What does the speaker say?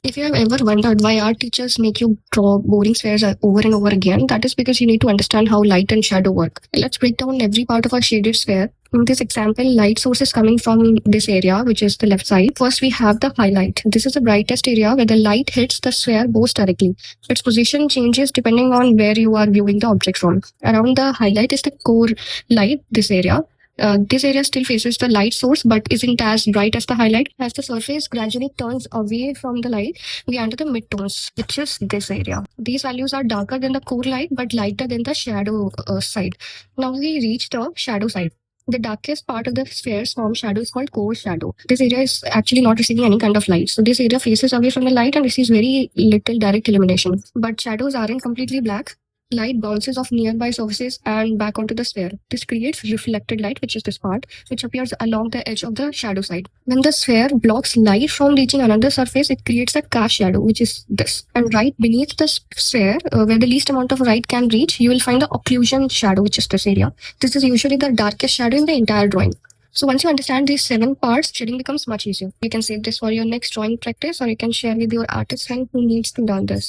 If you have ever wondered why art teachers make you draw boring spheres over and over again, that is because you need to understand how light and shadow work. Let's break down every part of a shaded sphere. In this example, light source is coming from this area, which is the left side. First, we have the highlight. This is the brightest area where the light hits the sphere most directly. Its position changes depending on where you are viewing the object from. Around the highlight is the core light, this area. This area still faces the light source but isn't as bright as the highlight. As the surface gradually turns away from the light, we enter the midtones, which is this area. These values are darker than the core light but lighter than the shadow side. Now we reach the shadow side. The darkest part of the sphere's form shadow is called core shadow. This area is actually not receiving any kind of light. So this area faces away from the light and receives very little direct illumination. But shadows aren't completely black. Light bounces off nearby surfaces and back onto the sphere. This creates reflected light, which is this part, which appears along the edge of the shadow side. When the sphere blocks light from reaching another surface, it creates a cast shadow, which is this. And right beneath the sphere, where the least amount of light can reach, you will find the occlusion shadow, which is this area. This is usually the darkest shadow in the entire drawing. So once you understand these 7 parts, shading becomes much easier. You can save this for your next drawing practice, or you can share with your artist friend who needs to learn this.